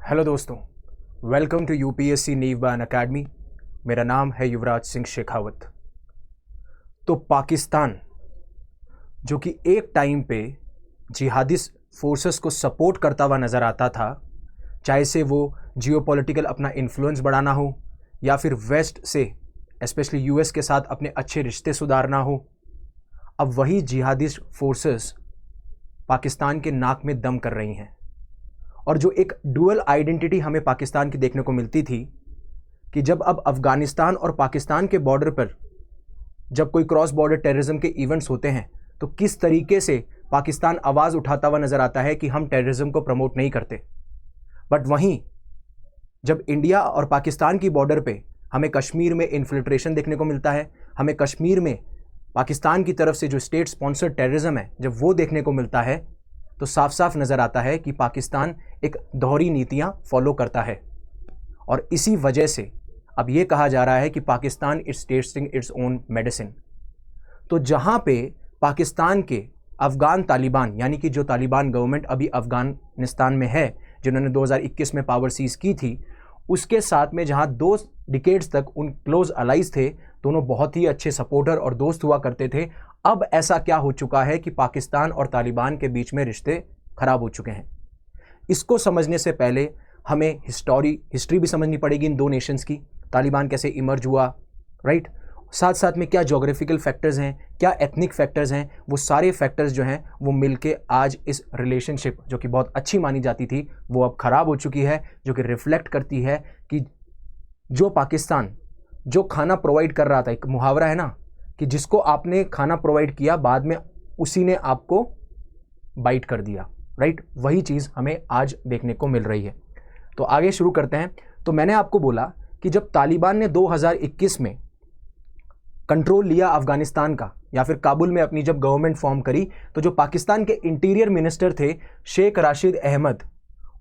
Hello दोस्तों, welcome to UPSC नीव bye academy. मेरा नाम है युवराज सिंह शेखावत। तो पाकिस्तान जो कि एक टाइम पे जिहादिस्ट फोर्सेस को सपोर्ट करता हुआ नज़र आता था, चाहे से वो जियोपॉलिटिकल अपना इन्फ्लुएंस बढ़ाना हो या फिर वेस्ट से स्पेशली यूएस के साथ अपने अच्छे रिश्ते सुधारना हो, अब वही जिहादिस्ट फोर्सेस पाकिस्तान के नाक में दम कर रही हैं। और जो एक डुअल आइडेंटिटी हमें पाकिस्तान की देखने को मिलती थी कि जब अब अफगानिस्तान और पाकिस्तान के बॉर्डर पर जब कोई क्रॉस बॉर्डर टेररिज्म के इवेंट्स होते हैं तो किस तरीके से पाकिस्तान आवाज़ उठाता हुआ नज़र आता है कि हम टेररिज्म को प्रमोट नहीं करते। बट वहीं जब इंडिया और पाकिस्तान की बॉर्डर पे हमें कश्मीर में इन्फिल्ट्रेशन देखने को मिलता है, हमें कश्मीर में पाकिस्तान की तरफ से जो स्टेट स्पॉन्सर्ड टेररिज्म है जब वो देखने को मिलता है, तो साफ साफ नज़र आता है कि पाकिस्तान एक दोहरी नीतियां फॉलो करता है। और इसी वजह से अब ये कहा जा रहा है कि Pakistan it's testing its own medicine. तो जहां पे पाकिस्तान के अफगान तालिबान यानी कि जो तालिबान गवर्नमेंट अभी अफगानिस्तान में है, जिन्होंने 2021 में पावर सीज की थी, उसके साथ में जहां 2 डिकेड्स तक उन क्लोज अलाइज थे, दोनों बहुत ही अच्छे सपोर्टर और दोस्त हुआ करते थे, अब ऐसा क्या हो चुका है कि पाकिस्तान और तालिबान के बीच में रिश्ते खराब हो चुके हैं। इसको समझने से पहले हमें हिस्ट्री भी समझनी पड़ेगी इन 2 नेशंस की। तालिबान कैसे इमर्ज हुआ, राइट, साथ साथ में क्या ज्योग्राफिकल फैक्टर्स हैं, क्या एथनिक फैक्टर्स हैं, वो सारे फैक्टर्स जो हैं वो मिलके आज इस रिलेशनशिप जो कि बहुत अच्छी मानी जाती थी वो अब ख़राब हो चुकी है, जो कि रिफ्लेक्ट करती है कि जो पाकिस्तान जो खाना प्रोवाइड कर रहा था, एक मुहावरा है ना कि जिसको आपने खाना प्रोवाइड किया बाद में उसी ने आपको बाइट कर दिया, राइट, वही चीज़ हमें आज देखने को मिल रही है। तो आगे शुरू करते हैं। तो मैंने आपको बोला कि जब तालिबान ने 2021 में कंट्रोल लिया अफगानिस्तान का या फिर काबुल में अपनी जब गवर्नमेंट फॉर्म करी, तो जो पाकिस्तान के इंटीरियर मिनिस्टर थे शेख राशिद अहमद,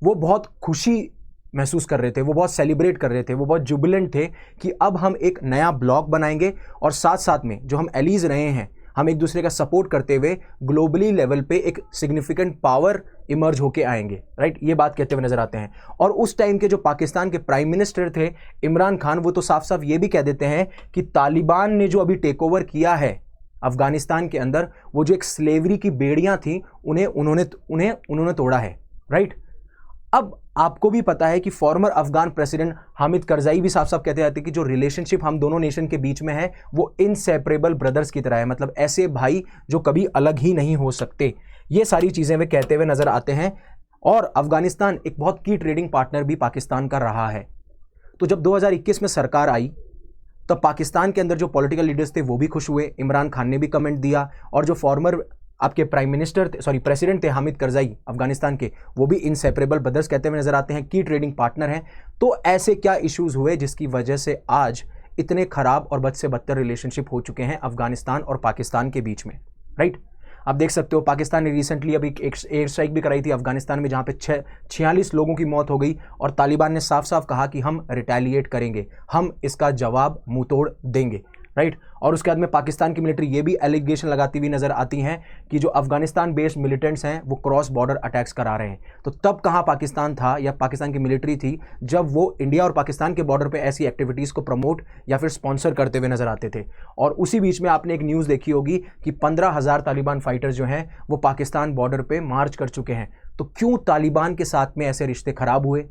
वो बहुत खुशी महसूस कर रहे थे, वो बहुत सेलिब्रेट कर रहे थे, वो बहुत जुबिलेंट थे कि अब हम एक नया ब्लॉक बनाएंगे और साथ साथ में जो हम एलीज रहे हैं, हम एक दूसरे का सपोर्ट करते हुए ग्लोबली लेवल पे एक सिग्निफिकेंट पावर इमर्ज होके आएंगे, राइट, ये बात कहते हुए नजर आते हैं। और उस टाइम के जो पाकिस्तान के प्राइम मिनिस्टर थे इमरान खान, वो तो साफ साफ ये भी कह देते हैं कि तालिबान ने जो अभी टेक ओवर किया है अफगानिस्तान के अंदर, वो जो एक स्लेवरी की बेड़ियां थी उन्होंने तोड़ा है, राइट। अब आपको भी पता है कि फॉर्मर अफगान प्रेसिडेंट हामिद करजाई भी साफ साफ कहते रहते हैं कि जो रिलेशनशिप हम दोनों नेशन के बीच में है वो इनसेपरेबल ब्रदर्स की तरह है, मतलब ऐसे भाई जो कभी अलग ही नहीं हो सकते। ये सारी चीज़ें वे कहते हुए नजर आते हैं। और अफगानिस्तान एक बहुत की ट्रेडिंग पार्टनर भी पाकिस्तान का रहा है। तो जब 2021 में सरकार आई तब पाकिस्तान के अंदर जो पॉलिटिकल लीडर्स थे वो भी खुश हुए, इमरान खान ने भी कमेंट दिया, और जो फॉर्मर आपके प्रेसिडेंट थे हामिद करजाई अफगानिस्तान के, वो भी इनसेपरेबल ब्रदर्स कहते हुए नजर आते हैं, की ट्रेडिंग पार्टनर हैं। तो ऐसे क्या इश्यूज हुए जिसकी वजह से आज इतने खराब और बद से बदतर रिलेशनशिप हो चुके हैं अफगानिस्तान और पाकिस्तान के बीच में, राइट। आप देख सकते हो पाकिस्तान ने रिसेंटली अभी एक एयर स्ट्राइक भी कराई थी अफगानिस्तान में, जहां पे 46 लोगों की मौत हो गई, और तालिबान ने साफ साफ कहा कि हम रिटेलिएट करेंगे, हम इसका जवाब मुंह तोड़ देंगे, राइट। और उसके बाद में पाकिस्तान की मिलिट्री ये भी एलिगेशन लगाती हुई नजर आती हैं कि जो अफगानिस्तान बेस्ड मिलिटेंट्स हैं वो क्रॉस बॉर्डर अटैक्स करा रहे हैं। तो तब कहाँ पाकिस्तान था या पाकिस्तान की मिलिट्री थी जब वो इंडिया और पाकिस्तान के बॉर्डर पे ऐसी एक्टिविटीज़ को प्रमोट या फिर स्पॉन्सर करते हुए नजर आते थे। और उसी बीच में आपने एक न्यूज़ देखी होगी कि 15,000 तालिबान फाइटर्स जो हैं वो पाकिस्तान बॉर्डर पर मार्च कर चुके हैं। तो क्यों तालिबान के साथ में ऐसे रिश्ते खराब हुए,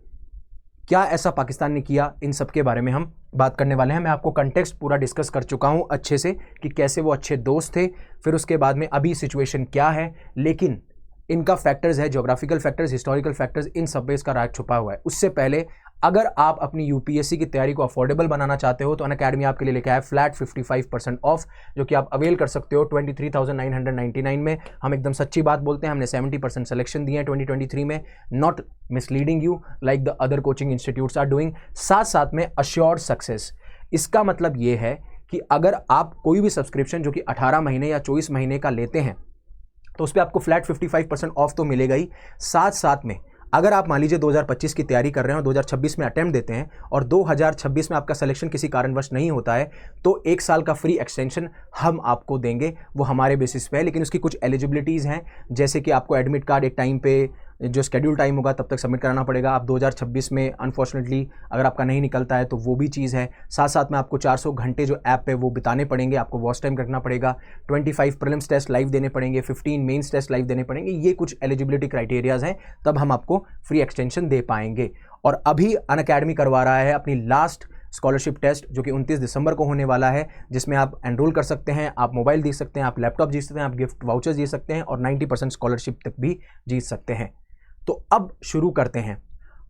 क्या ऐसा पाकिस्तान ने किया, इन सब के बारे में हम बात करने वाले हैं। मैं आपको कंटेक्स्ट पूरा डिस्कस कर चुका हूं अच्छे से कि कैसे वो अच्छे दोस्त थे, फिर उसके बाद में अभी सिचुएशन क्या है, लेकिन इनका फैक्टर्स है, ज्योग्राफिकल फैक्टर्स, हिस्टोरिकल फैक्टर्स, इन सब पे इसका राज छुपा हुआ है। उससे पहले अगर आप अपनी यूपीएससी की तैयारी को अफोर्डेबल बनाना चाहते हो तो अनअकैडमी आपके लिए लेके आया फ्लैट 55% ऑफ, जो कि आप अवेल कर सकते हो 23,999 में। हम एकदम सच्ची बात बोलते हैं, हमने 70% सिलेक्शन दिए हैं 2023 में, not misleading you like the other coaching institutes are doing. साथ साथ में अश्योर्ड सक्सेस, इसका मतलब ये है कि अगर आप कोई भी सब्सक्रिप्शन जो कि 18 महीने या 24 महीने का लेते हैं तो उस पर आपको फ्लैट 55% ऑफ तो मिलेगा ही। साथ साथ में अगर आप मान लीजिए 2025 की तैयारी कर रहे हैं और 2026 में अटेम्प्ट देते हैं और 2026 में आपका सिलेक्शन किसी कारणवश नहीं होता है तो 1 साल का फ्री एक्सटेंशन हम आपको देंगे, वो हमारे बेसिस पे है, लेकिन उसकी कुछ एलिजिबिलिटीज़ हैं, जैसे कि आपको एडमिट कार्ड एक टाइम पे जो शेड्यूल टाइम होगा तब तक सबमिट कराना पड़ेगा। आप 2026 में अनफॉर्चुनेटली अगर आपका नहीं निकलता है तो वो भी चीज़ है। साथ साथ में आपको 400 घंटे जो ऐप पे वो बिताने पड़ेंगे, आपको वॉच टाइम रखना पड़ेगा, 25 प्रीलिम्स टेस्ट लाइव देने पड़ेंगे, 15 मेंस टेस्ट लाइव देने पड़ेंगे। ये कुछ एलिजिबिलिटी क्राइटेरियाज हैं, तब हम आपको फ्री एक्सटेंशन दे पाएंगे। और अभी अनअकैडमी करवा रहा है अपनी लास्ट स्कॉलरशिप टेस्ट जो कि 29 दिसंबर को होने वाला है, जिसमें आप एनरोल कर सकते हैं, आप मोबाइल जीत सकते हैं, आप लैपटॉप जीत सकते हैं, आप गिफ्ट वाउचर्स जीत सकते हैं और 90% स्कॉलरशिप तक भी जीत सकते हैं। तो अब शुरू करते हैं।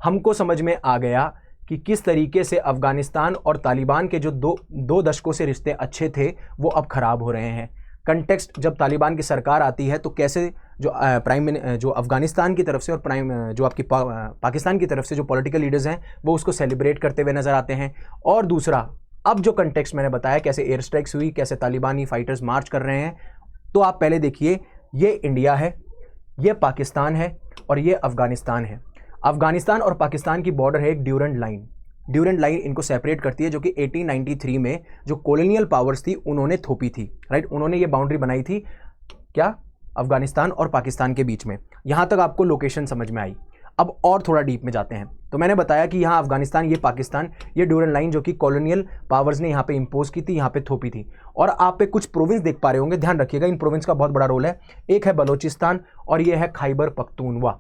हमको समझ में आ गया कि किस तरीके से अफगानिस्तान और तालिबान के जो दो दशकों से रिश्ते अच्छे थे वो अब खराब हो रहे हैं। कंटेक्स्ट जब तालिबान की सरकार आती है तो कैसे जो अफगानिस्तान की तरफ से और जो आपकी पाकिस्तान की तरफ से जो पॉलिटिकल लीडर्स हैं वो उसको सेलिब्रेट करते हुए नजर आते हैं। और दूसरा, अब जो कंटेक्स्ट मैंने बताया कैसे एयर स्ट्राइक्स हुई, कैसे तालिबानी फाइटर्स मार्च कर रहे हैं, तो आप पहले देखिए, ये इंडिया है, ये पाकिस्तान है और ये अफगानिस्तान है। अफगानिस्तान और पाकिस्तान की बॉर्डर है एक ड्यूरेंट लाइन। ड्यूरेंट लाइन इनको सेपरेट करती है, जो कि 1893 में जो कॉलोनियल पावर्स थी उन्होंने थोपी थी, राइट। उन्होंने ये बाउंड्री बनाई थी, क्या, अफगानिस्तान और पाकिस्तान के बीच में। यहां तक आपको लोकेशन समझ में आई। अब और थोड़ा डीप में जाते हैं। तो मैंने बताया कि यहाँ अफगानिस्तान, ये पाकिस्तान, ये ड्यूरेंट लाइन जो कि कॉलोनियल पावर्स ने यहाँ पे इंपोज की थी, यहाँ पे थोपी थी। और आप पे कुछ प्रोविंस देख पा रहे होंगे, ध्यान रखिएगा, इन प्रोविंस का बहुत बड़ा रोल है। एक है बलोचिस्तान और ये है खैबर पख्तूनवा।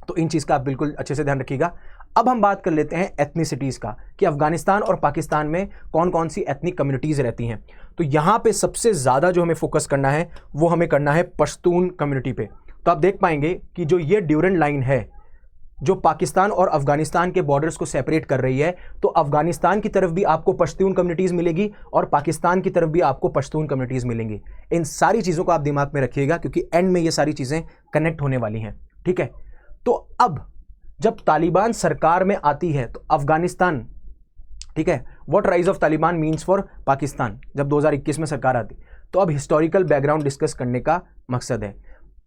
तो इन चीज़ का आप बिल्कुल अच्छे से ध्यान रखिएगा। अब हम बात कर लेते हैं एथनिसिटीज़ का, कि अफगानिस्तान और पाकिस्तान में कौन कौन सी एथनिक कम्युनिटीज़ रहती हैं। तो यहाँ पे सबसे ज़्यादा जो हमें फोकस करना है वो हमें करना है पश्तून कम्युनिटी पे। तो आप देख पाएंगे कि जो ये ड्यूरेंट लाइन है जो पाकिस्तान और अफगानिस्तान के बॉर्डर्स को सेपरेट कर रही है, तो अफगानिस्तान की तरफ भी आपको पश्तून कम्युनिटीज़ मिलेगी और पाकिस्तान की तरफ भी आपको पश्तून कम्युनिटीज़ मिलेंगी। इन सारी चीज़ों को आप दिमाग में रखिएगा क्योंकि एंड में ये सारी चीज़ें कनेक्ट होने वाली हैं, ठीक है। तो अब जब तालिबान सरकार में आती है तो अफगानिस्तान, ठीक है, what rise of Taliban means for Pakistan, जब 2021 में सरकार आती, तो अब हिस्टोरिकल बैकग्राउंड डिस्कस करने का मकसद है।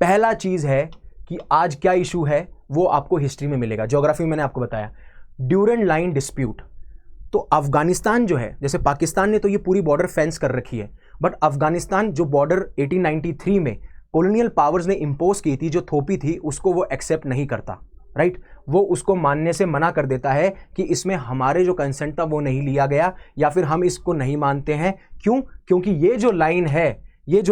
पहला चीज़ है कि आज क्या इशू है वो आपको हिस्ट्री में मिलेगा। ज्योग्राफी मैंने आपको बताया, ड्यूरेंट लाइन डिस्प्यूट। तो अफगानिस्तान जो है, जैसे पाकिस्तान ने तो ये पूरी बॉर्डर फेंस कर रखी है, बट अफगानिस्तान जो बॉर्डर 1893 में कॉलोनियल पावर्स ने इंपोज की थी, जो थोपी थी, उसको वो एक्सेप्ट नहीं करता, राइट। वो उसको मानने से मना कर देता है कि इसमें हमारे जो कंसेंट था वो नहीं लिया गया, या फिर हम इसको नहीं मानते हैं। क्यों? क्योंकि ये जो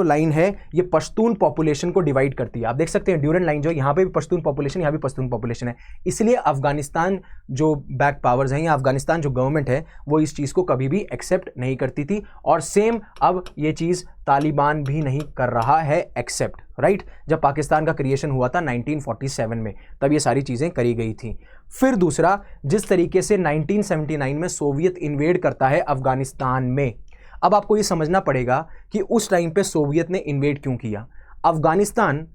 लाइन है ये पश्तून पॉपुलेशन को डिवाइड करती है। आप देख सकते हैं ड्यूरेंट लाइन जो है, यहाँ पे भी पश्तून पॉपुलेशन, यहाँ भी पश्तून पॉपुलेशन है। इसलिए अफगानिस्तान जो बैक पावर्स हैं या अफगानिस्तान जो गवर्नमेंट है वो इस चीज़ को कभी भी एक्सेप्ट नहीं करती थी। और सेम अब ये चीज़ तालिबान भी नहीं कर रहा है एक्सेप्ट, राइट। जब पाकिस्तान का क्रिएशन हुआ था 1947 में, तब ये सारी चीज़ें करी गई थी। फिर दूसरा, जिस तरीके से 1979 में सोवियत इन्वेड करता है अफगानिस्तान में, अब आपको ये समझना पड़ेगा कि उस टाइम पे सोवियत ने इन्वेड क्यों किया। अफगानिस्तान,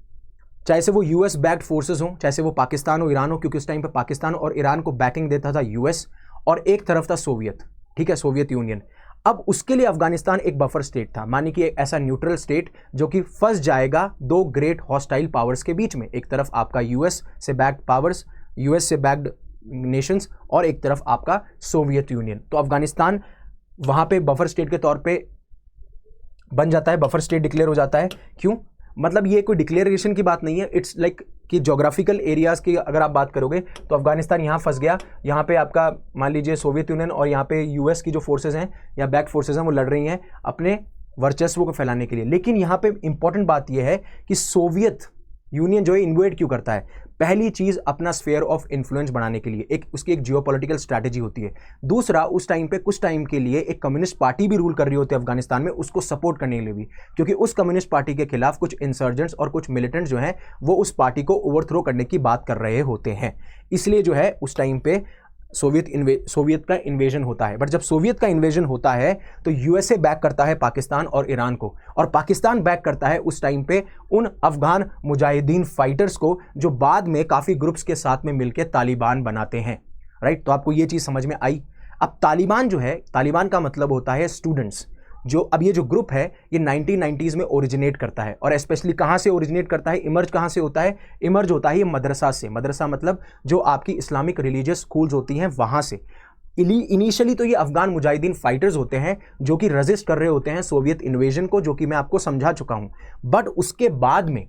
चाहे से वो यूएस बैक्ड फोर्सेस हों, चाहे से वो पाकिस्तान हो, ईरान हो, क्योंकि उस टाइम पे पाकिस्तान और ईरान को बैकिंग देता था यूएस, और एक तरफ था सोवियत, ठीक है, सोवियत यूनियन। अब उसके लिए अफगानिस्तान एक बफर स्टेट था, मानी कि एक ऐसा न्यूट्रल स्टेट जो कि फंस जाएगा दो ग्रेट हॉस्टाइल पावर्स के बीच में। एक तरफ आपका यूएस से बैक्ड पावर्स, यूएस से बैक्ड नेशंस, और एक तरफ आपका सोवियत यूनियन। तो अफगानिस्तान वहाँ पे बफर स्टेट के तौर पे बन जाता है, बफर स्टेट डिक्लेयर हो जाता है। क्यों? मतलब ये कोई डिक्लेरेशन की बात नहीं है, इट्स लाइक कि जोग्राफिकल एरियाज़ की अगर आप बात करोगे तो अफगानिस्तान यहाँ फंस गया, यहाँ पे आपका मान लीजिए सोवियत यूनियन और यहाँ पे यूएस की जो फोर्सेज हैं या बैक फोर्सेज हैं वो लड़ रही हैं अपने वर्चस्व को फैलाने के लिए। लेकिन यहाँ पे इंपॉर्टेंट बात यह है कि सोवियत यूनियन जो है इन्वेड क्यों करता है? पहली चीज़, अपना स्फेयर ऑफ इन्फ्लुएंस बढ़ाने के लिए, एक उसकी एक जियोपॉलिटिकल स्ट्रैटेजी होती है। दूसरा, उस टाइम पे कुछ टाइम के लिए एक कम्युनिस्ट पार्टी भी रूल कर रही होती है अफगानिस्तान में, उसको सपोर्ट करने के लिए भी, क्योंकि उस कम्युनिस्ट पार्टी के खिलाफ कुछ इंसर्जेंट्स और कुछ मिलिटेंट्स जो हैं वो उस पार्टी को ओवरथ्रो करने की बात कर रहे होते हैं। इसलिए जो है उस टाइम पे सोवियत का इन्वेजन होता है। बट जब सोवियत का इन्वेजन होता है तो यूएसए बैक करता है पाकिस्तान और ईरान को, और पाकिस्तान बैक करता है उस टाइम पे उन अफगान मुजाहिदीन फाइटर्स को जो बाद में काफ़ी ग्रुप्स के साथ में मिलकर तालिबान बनाते हैं, राइट। तो आपको ये चीज़ समझ में आई। अब तालिबान जो है, तालिबान का मतलब होता है स्टूडेंट्स। जो अब ये जो ग्रुप है ये 1990s में ओरिजिनेट करता है, और स्पेशली कहाँ से ओरिजिनेट करता है, इमर्ज कहाँ से होता है? इमर्ज होता है ये मदरसा से। मदरसा मतलब जो आपकी इस्लामिक रिलीजियस स्कूल्स होती हैं वहाँ से। इनिशियली तो ये अफगान मुजाहिदीन फाइटर्स होते हैं जो कि रेजिस्ट कर रहे होते हैं सोवियत इन्वेजन को, जो कि मैं आपको समझा चुका हूँ। बट उसके बाद में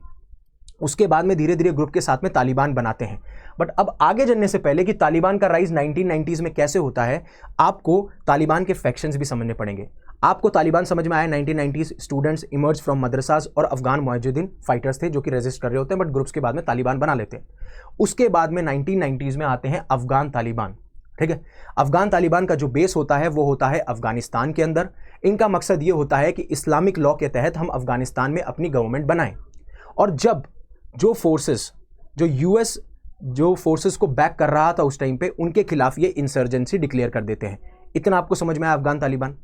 उसके बाद में धीरे धीरे ग्रुप के साथ में तालिबान बनाते हैं। बट अब आगे जानने से पहले कि तालिबान का राइज 1990s में कैसे होता है, आपको तालिबान के फैक्शंस भी समझने पड़ेंगे। आपको तालिबान समझ में आया 1990s, स्टूडेंट्स इमर्ज फ्रॉम मदरसाज और अफगान मुजाहिदीन फाइटर्स थे जो कि रेजिस्ट कर रहे होते हैं, बट ग्रुप्स के बाद में तालिबान बना लेते हैं। उसके बाद में 1990s में आते हैं अफगान तालिबान। ठीक है, अफगान तालिबान का जो बेस होता है वो होता है अफगानिस्तान के अंदर। इनका मकसद ये होता है कि इस्लामिक लॉ के तहत हम अफगानिस्तान में अपनी गवर्नमेंट बनाएं। और जब जो फोर्सेस, जो यूएस जो फोर्सेस को बैक कर रहा था उस टाइम पे, उनके खिलाफ ये इंसर्जेंसी डिक्लेयर कर देते हैं। इतना आपको समझ में आया अफगान तालिबान।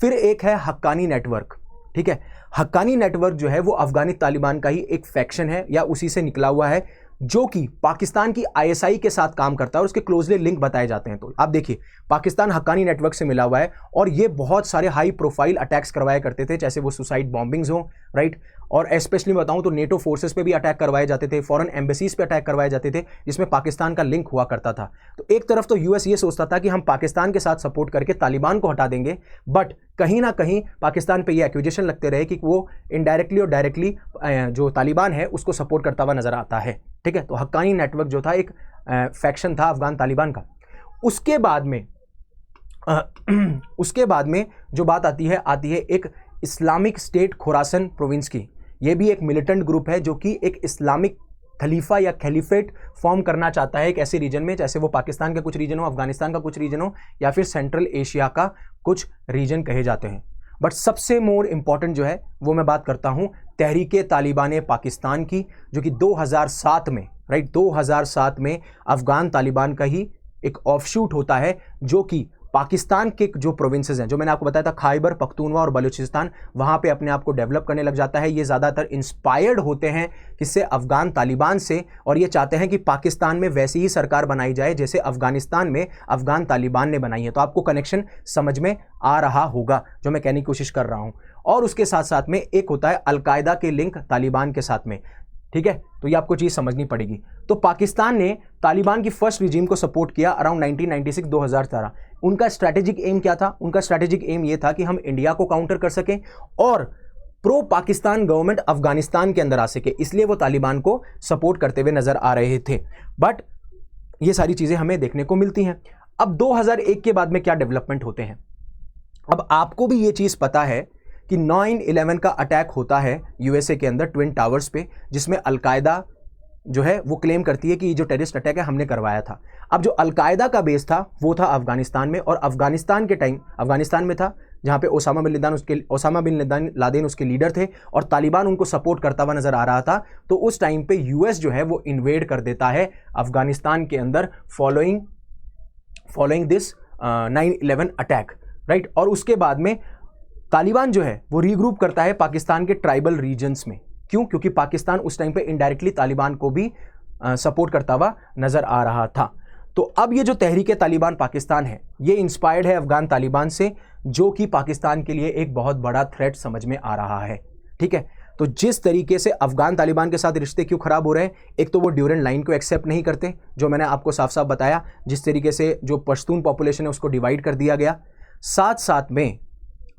फिर एक है हक्कानी नेटवर्क। ठीक है, हक्कानी नेटवर्क जो है वो अफगानी तालिबान का ही एक फैक्शन है या उसी से निकला हुआ है, जो कि पाकिस्तान की आईएसआई के साथ काम करता है और उसके क्लोजली लिंक बताए जाते हैं। तो आप देखिए, पाकिस्तान हक्कानी नेटवर्क से मिला हुआ है और ये बहुत सारे हाई प्रोफाइल अटैक्स करवाया करते थे, चाहे वो सुसाइड बॉम्बिंग्स हो, राइट। और स्पेशली बताऊं तो नेटो फोर्सेस पे भी अटैक करवाए जाते थे, फॉरेन एम्बेसीज पे अटैक करवाए जाते थे, जिसमें पाकिस्तान का लिंक हुआ करता था। तो एक तरफ तो यूएस ये सोचता था कि हम पाकिस्तान के साथ सपोर्ट करके तालिबान को हटा देंगे, बट कहीं ना कहीं पाकिस्तान पे ये एक्यूजेशन लगते रहे कि वो इनडायरेक्टली और डायरेक्टली जो तालिबान है उसको सपोर्ट करता हुआ नजर आता है। ठीक है, तो हक्कानी नेटवर्क जो था एक फैक्शन था अफगान तालिबान का। उसके बाद में जो बात आती है एक इस्लामिक स्टेट खुरासन प्रोविंस की। यह भी एक मिलिटेंट ग्रुप है जो कि एक इस्लामिक खलीफा या खलीफेट फॉर्म करना चाहता है एक ऐसे रीजन में, जैसे वो पाकिस्तान का कुछ रीजन हो, अफगानिस्तान का कुछ रीजन हो, या फिर सेंट्रल एशिया का कुछ रीजन कहे जाते हैं। बट सबसे मोर इंपॉर्टेंट जो है वो मैं बात करता हूं तहरीके तालिबान पाकिस्तान की, जो कि 2007 में, राइट, 2007 में अफगान तालिबान का ही एक ऑफशूट होता है, जो कि पाकिस्तान के जो प्रोविंसेस हैं, जो मैंने आपको बताया था खैबर पख्तूनवा और बलूचिस्तान, वहां पे अपने आप को डेवलप करने लग जाता है। ये ज़्यादातर इंस्पायर्ड होते हैं किससे, अफगान तालिबान से, और ये चाहते हैं कि पाकिस्तान में वैसी ही सरकार बनाई जाए जैसे अफगानिस्तान में अफगान तालिबान ने बनाई है। तो आपको कनेक्शन समझ में आ रहा होगा जो मैं कहने की कोशिश कर रहा हूं। और उसके साथ साथ में एक होता है अलकायदा के लिंक तालिबान के साथ में। ठीक है, तो ये आपको चीज समझनी पड़ेगी। तो पाकिस्तान ने तालिबान की फर्स्ट रिजीम को सपोर्ट किया अराउंड 1996-2013। उनका स्ट्रैटेजिक एम क्या था? उनका स्ट्रैटेजिक एम ये था कि हम इंडिया को काउंटर कर सकें और प्रो पाकिस्तान गवर्नमेंट अफगानिस्तान के अंदर आ सके, इसलिए वो तालिबान को सपोर्ट करते हुए नजर आ रहे थे। बट ये सारी चीजें हमें देखने को मिलती हैं। अब 2001 के बाद में क्या डेवलपमेंट होते हैं? अब आपको भी ये चीज पता है कि 9/11 का अटैक होता है यूएसए के अंदर ट्विन टावर्स पे, जिसमें अलकायदा जो है वो क्लेम करती है कि ये जो टेररिस्ट अटैक है हमने करवाया था। अब जो अलकायदा का बेस था वो था अफगानिस्तान में, और अफगानिस्तान के टाइम अफगानिस्तान में था जहां पे ओसामा बिन लादेन उसके लीडर थे, और तालिबान उनको सपोर्ट करता हुआ नजर आ रहा था। तो उस टाइम पे यूएस जो है वो इन्वेड कर देता है अफगानिस्तान के अंदर फॉलोइंग दिस 9/11 अटैक, राइट। और उसके बाद में तालिबान जो है वो रीग्रुप करता है पाकिस्तान के ट्राइबल रीजन्स में। क्यों? क्योंकि पाकिस्तान उस टाइम पे इनडायरेक्टली तालिबान को भी सपोर्ट करता हुआ नजर आ रहा था। तो अब ये जो तहरीक तालिबान पाकिस्तान है ये इंस्पायर्ड है अफगान तालिबान से, जो कि पाकिस्तान के लिए एक बहुत बड़ा थ्रेट समझ में आ रहा है। ठीक है, तो जिस तरीके से अफगान तालिबान के साथ रिश्ते क्यों खराब हो रहे हैं, एक तो वो ड्यूरेंट लाइन को एक्सेप्ट नहीं करते, जो मैंने आपको साफ साफ बताया, जिस तरीके से जो पश्तून पॉपुलेशन है उसको डिवाइड कर दिया गया।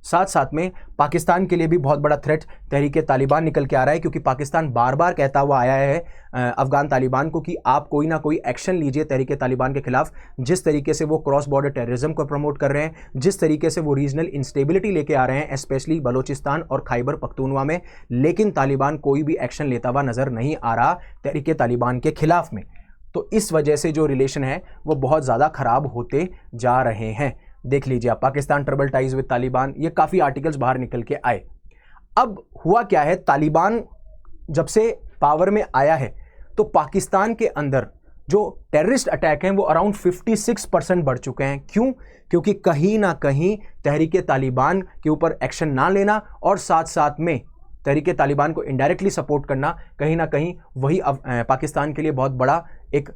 साथ साथ में पाकिस्तान के लिए भी बहुत बड़ा थ्रेट तहरीक तालिबान निकल के आ रहा है, क्योंकि पाकिस्तान बार बार कहता हुआ आया है अफगान तालिबान को कि आप कोई ना कोई एक्शन लीजिए तहरीक तालिबान के खिलाफ। जिस तरीके से वो क्रॉस बॉर्डर टेररिज्म को प्रमोट कर रहे हैं, जिस तरीके से वो रीजनल इंस्टेबिलिटी लेके आ रहे हैं स्पेशली बलूचिस्तान और खैबर पख्तूनवा में, लेकिन तालिबान कोई भी एक्शन लेता हुआ नजर नहीं आ रहा तहरीक तालिबान के खिलाफ में। तो इस वजह से जो रिलेशन है वो बहुत ज़्यादा खराब होते जा रहे हैं। देख लीजिए आप, Pakistan trouble ties with Taliban, ये काफ़ी आर्टिकल्स बाहर निकल के आए। अब हुआ क्या है, तालिबान जब से पावर में आया है तो पाकिस्तान के अंदर जो टेररिस्ट अटैक हैं वो अराउंड 56% बढ़ चुके हैं। क्यों? क्योंकि कहीं ना कहीं तहरीक तालिबान के ऊपर एक्शन ना लेना और साथ साथ में तहरीक तालिबान को इनडायरेक्टली सपोर्ट करना, कहीं ना कहीं वही पाकिस्तान के लिए बहुत बड़ा एक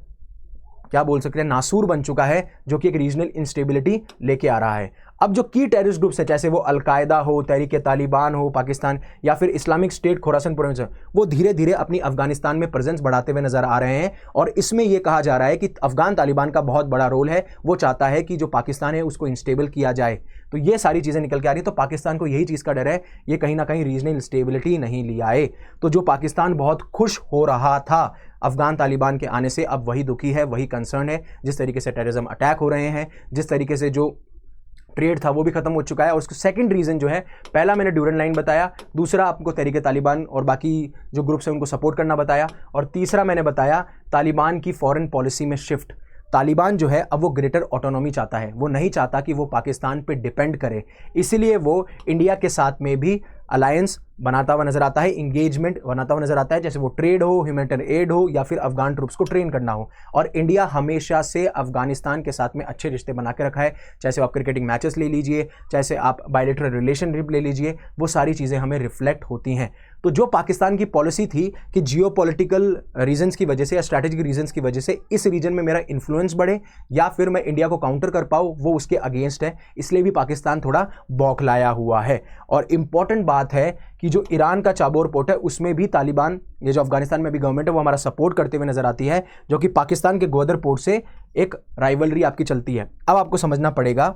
क्या बोल सकते हैं नासूर बन चुका है, जो कि एक रीजनल इंस्टेबिलिटी लेके आ रहा है। अब जो की टेररिस्ट ग्रुप्स है, चाहे वो अलकायदा हो, तहरीक तालिबान हो पाकिस्तान, या फिर इस्लामिक स्टेट खोरासन प्रोविंस है, वो धीरे धीरे अपनी अफगानिस्तान में प्रेजेंस बढ़ाते हुए नजर आ रहे हैं। और इसमें यह कहा जा रहा है कि अफगान तालिबान का बहुत बड़ा रोल है। वो चाहता है कि जो पाकिस्तान है उसको इंस्टेबल किया जाए। तो ये सारी चीजें निकल के आ रही है। तो पाकिस्तान को यही चीज का डर है, ये कहीं ना कहीं रीजनल इंस्टेबिलिटी नहीं ले आए। तो जो पाकिस्तान बहुत खुश हो रहा था अफगान तालिबान के आने से, अब वही दुखी है, वही कंसर्न है। जिस तरीके से टेररिज्म अटैक हो रहे हैं, जिस तरीके से जो ट्रेड था वो भी खत्म हो चुका है। और उसका सेकंड रीजन जो है, पहला मैंने ड्यूरेंट लाइन बताया, दूसरा आपको तहरीक तालिबान और बाकी जो ग्रुप्स हैं उनको सपोर्ट करना बताया, और तीसरा मैंने बताया तालिबान की फॉरेन पॉलिसी में शिफ्ट। तालिबान जो है अब वो ग्रेटर ऑटोनॉमी चाहता है, वो नहीं चाहता कि वो पाकिस्तान पे डिपेंड करे, इसलिए वो इंडिया के साथ में भी अलायंस बनाता हुआ नजर आता है, इंगेजमेंट बनाता हुआ नजर आता है, जैसे वो ट्रेड हो, ह्यूमैनिटेरियन एड हो, या फिर अफगान ट्रूप्स को ट्रेन करना हो। और इंडिया हमेशा से अफगानिस्तान के साथ में अच्छे रिश्ते बना के रखा है, चाहे आप क्रिकेटिंग मैचेस ले लीजिए, चाहे आप बायलैटरल रिलेशनशिप ले लीजिए, वो सारी चीज़ें हमें रिफ्लेक्ट होती हैं। तो जो पाकिस्तान की पॉलिसी थी कि जियोपॉलिटिकल रीजंस की वजह से या स्ट्रैटेजिक रीजंस की वजह से इस रीजन में मेरा इन्फ्लुएंस बढ़े या फिर मैं इंडिया को काउंटर कर पाऊँ, वो उसके अगेंस्ट है, इसलिए भी पाकिस्तान थोड़ा बौखलाया हुआ है। और इंपॉर्टेंट बात है कि जो ईरान का चाबोर पोर्ट है उसमें भी तालिबान, ये जो अफगानिस्तान में भी गवर्नमेंट है, वो हमारा सपोर्ट करते हुए नजर आती है, जो कि पाकिस्तान के ग्वादर पोर्ट से एक राइवलरी आपकी चलती है। अब आपको समझना पड़ेगा,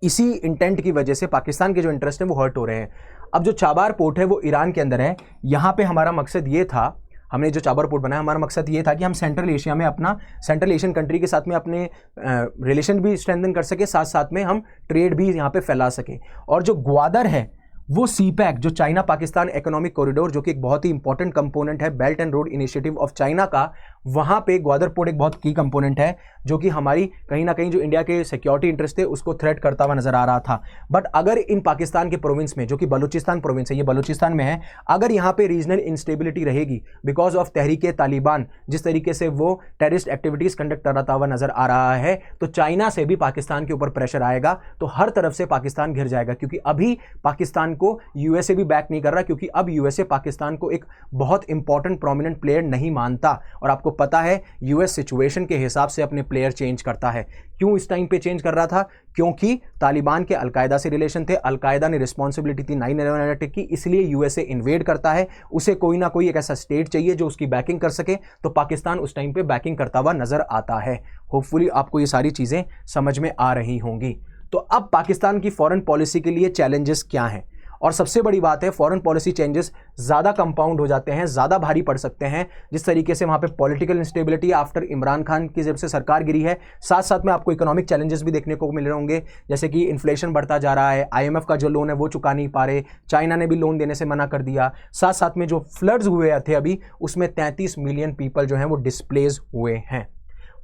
इसी इंटेंट की वजह से पाकिस्तान के जो इंटरेस्ट है वो हर्ट हो रहे हैं। अब जो चाबार पोर्ट है वो ईरान के अंदर है, यहां पे हमारा मकसद ये था, हमने जो चाबार पोर्ट बनाया, हमारा मकसद ये था कि हम सेंट्रल एशिया में अपना, सेंट्रल एशियन कंट्री के साथ में अपने रिलेशन भी स्ट्रेंथन कर सके, साथ साथ में हम ट्रेड भी यहाँ पे फैला सके। और जो ग्वादर है वो सीपैक, जो चाइना पाकिस्तान इकोनॉमिक कॉरिडोर, जो कि एक बहुत ही इंपॉर्टेंट कंपोनेंट है belt and road initiative of China का, वहां पे ग्वादर पोर्ट एक बहुत की कंपोनेंट है, जो कि हमारी कहीं ना कहीं जो इंडिया के सिक्योरिटी इंटरेस्ट थे उसको थ्रेट करता हुआ नजर आ रहा था। बट अगर इन पाकिस्तान के प्रोविंस में, जो कि बलूचिस्तान प्रोविंस है, ये बलूचिस्तान में है, अगर यहाँ पे रीजनल इंस्टेबिलिटी रहेगी बिकॉज ऑफ तहरीक तालिबान, जिस तरीके से वो टेररिस्ट एक्टिविटीज कंडक्ट करता हुआ नजर आ रहा है, तो चाइना से भी पाकिस्तान के ऊपर प्रेशर आएगा, तो हर तरफ से पाकिस्तान घिर जाएगा। क्योंकि अभी पाकिस्तान को यूएसए भी बैक नहीं कर रहा, क्योंकि अब यूएसए पाकिस्तान को एक बहुत इंपॉर्टेंट प्रोमिनेंट प्लेयर नहीं मानता। और आपको पता है यूएस सिचुएशन के हिसाब से अपने प्लेयर चेंज करता है। क्यों इस टाइम पे चेंज कर रहा था? क्योंकि तालिबान के अलकायदा से रिलेशन थे, अलकायदा ने रिस्पॉन्सिबिलिटी थी 9/11 अटैक की, इसलिए यूएसए इन्वेड करता है, उसे कोई ना कोई एक ऐसा स्टेट चाहिए जो उसकी बैकिंग कर सके, तो पाकिस्तान उस टाइम पे बैकिंग करता हुआ नजर आता है। होपफुली आपको ये सारी चीजें समझ में आ रही होंगी। तो अब पाकिस्तान की फॉरेन पॉलिसी के लिए चैलेंजेस क्या हैं? और सबसे बड़ी बात है, फॉरेन पॉलिसी चेंजेस ज़्यादा कंपाउंड हो जाते हैं, ज़्यादा भारी पड़ सकते हैं। जिस तरीके से वहाँ पे political instability after Imran Khan की जब से सरकार गिरी है, साथ साथ में आपको इकोनॉमिक चैलेंजेस भी देखने को मिल रहे होंगे, जैसे कि इन्फ्लेशन बढ़ता जा रहा है, IMF का जो लोन है वो चुका नहीं पा रहे, चाइना ने भी लोन देने से मना कर दिया, साथ साथ में जो फ्लड्स हुए थे अभी, उसमें 33 मिलियन पीपल जो हैं वो डिस्प्लेस हुए हैं।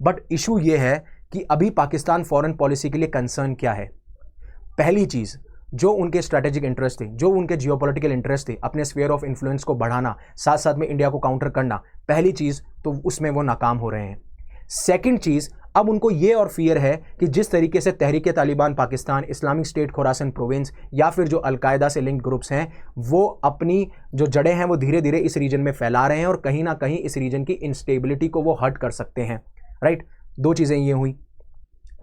बट इशू ये है कि अभी पाकिस्तान फॉरेन पॉलिसी के लिए कंसर्न क्या है? पहली चीज़, जो उनके स्ट्रैटेजिक इंटरेस्ट थे, जो उनके जियोपॉलिटिकल इंटरेस्ट थे, अपने स्फीयर ऑफ इन्फ्लुएंस को बढ़ाना, साथ साथ में इंडिया को काउंटर करना, पहली चीज़ तो उसमें वो नाकाम हो रहे हैं। सेकंड चीज़, अब उनको ये और फियर है कि जिस तरीके से Tehreek Taliban Pakistan, Islamic State Khorasan province या फिर जो अलकायदा से लिंक्ड ग्रुप्स हैं, वो अपनी जो जड़ें हैं वो धीरे धीरे इस रीजन में फैला रहे हैं और कहीं ना कहीं इस रीजन की इंस्टेबिलिटी को वो हर्ट कर सकते हैं। राइट, दो चीज़ें ये हुई।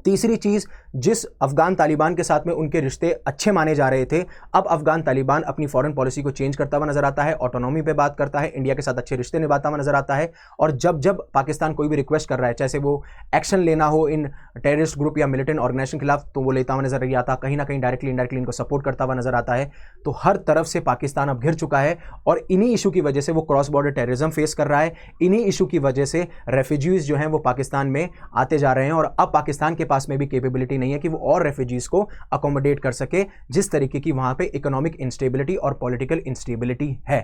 तीसरी चीज़, जिस अफगान तालिबान के साथ में उनके रिश्ते अच्छे माने जा रहे थे, अब अफगान तालिबान अपनी फॉरेन पॉलिसी को चेंज करता हुआ नजर आता है, ऑटोनॉमी पे बात करता है, इंडिया के साथ अच्छे रिश्ते निभाता हुआ नजर आता है। और जब जब पाकिस्तान कोई भी रिक्वेस्ट कर रहा है, चाहे वो एक्शन लेना हो इन टेररिस्ट ग्रुप या मिलिटेंट ऑर्गेनाइजेशन के खिलाफ, तो वो लेता हुआ नजर आता, कहीं ना कहीं डायरेक्टली इनडायरेक्टली इनको सपोर्ट करता हुआ नजर आता है। तो हर तरफ से पाकिस्तान अब घिर चुका है और इन्हीं इशू की वजह से वो क्रॉस बॉर्डर टेररिज्म फेस कर रहा है, इन्हीं इशू की वजह से रेफ्यूजीज जो हैं वो पाकिस्तान में आते जा रहे हैं। और अब पाकिस्तान के पास में भी कैपेबिलिटी नहीं है कि वो और रेफ्यूजीज को अकोमोडेट कर सके, जिस तरीके की वहां पे इकोनॉमिक इंस्टेबिलिटी और पॉलिटिकल इंस्टेबिलिटी है।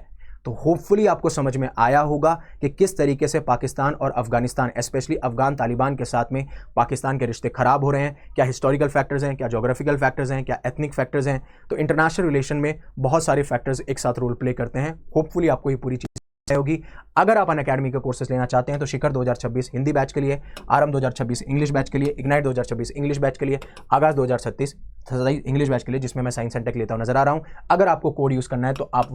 तो होपफुली आपको समझ में आया होगा कि किस तरीके से पाकिस्तान और अफगानिस्तान, स्पेशली अफगान तालिबान के साथ में पाकिस्तान के रिश्ते खराब हो रहे हैं। क्या हिस्टोरिकल फैक्टर्स हैं, क्या ज्योग्राफिकल फैक्टर्स हैं, क्या एथनिक फैक्टर्स हैं। तो इंटरनेशनल रिलेशन में बहुत सारे फैक्टर्स एक साथ रोल प्ले करते हैं। होपफुली आपको ये पूरी चीज़ होगी। अगर आप अनअकैडमी के कोर्सेज लेना चाहते हैं तो शिखर 2026 हिंदी बैच के लिए, आरंभ 2026 इंग्लिश बैच के लिए, इग्नाइट 2026 इंग्लिश बैच के लिए, आगाज 2036 इंग्लिश बैच के लिए, जिसमें मैं साइंस एंड टेक लेता हूं नजर आ रहा हूं। अगर आपको कोड यूज़ करना है तो आप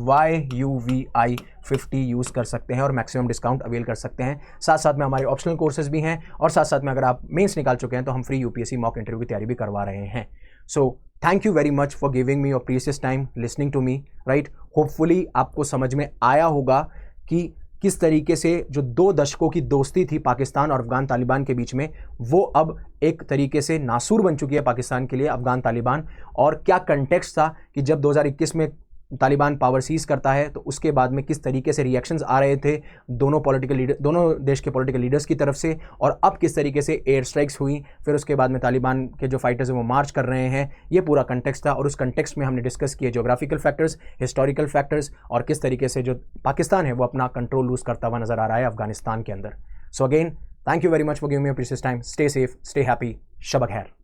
YUVI50 यूज़ कर सकते हैं और मैक्सिमम डिस्काउंट अवेल कर सकते हैं। साथ साथ में हमारे ऑप्शनल कोर्सेज भी हैं और साथ साथ में अगर आप मेंस निकाल चुके हैं तो हम फ्री UPSC मॉक इंटरव्यू की तैयारी भी करवा रहे हैं। So thank you very much for giving me your precious time listening to me, right. Hopefully आपको समझ में आया होगा कि किस तरीके से जो 2 दशकों की दोस्ती थी पाकिस्तान और अफगान तालिबान के बीच में, वो अब एक तरीके से नासूर बन चुकी है पाकिस्तान के लिए, अफगान तालिबान। और क्या कंटेक्स्ट था कि जब 2021 में तालिबान पावर सीज करता है तो उसके बाद में किस तरीके से रिएक्शंस आ रहे थे दोनों देश के पॉलिटिकल लीडर्स की तरफ से, और अब किस तरीके से एयर स्ट्राइक्स हुई, फिर उसके बाद में तालिबान के जो फाइटर्स हैं वो मार्च कर रहे हैं। ये पूरा कंटेक्स्ट था और उस कंटेक्स्ट में हमने डिस्कस किए ज्योग्राफिकल फैक्टर्स, हिस्टोरिकल फैक्टर्स, और किस तरीके से जो पाकिस्तान है वो अपना कंट्रोल लूज करता हुआ नजर आ रहा है अफगानिस्तान के अंदर। So again thank you very much for giving me your precious time. Stay safe, stay happy, शब खैर।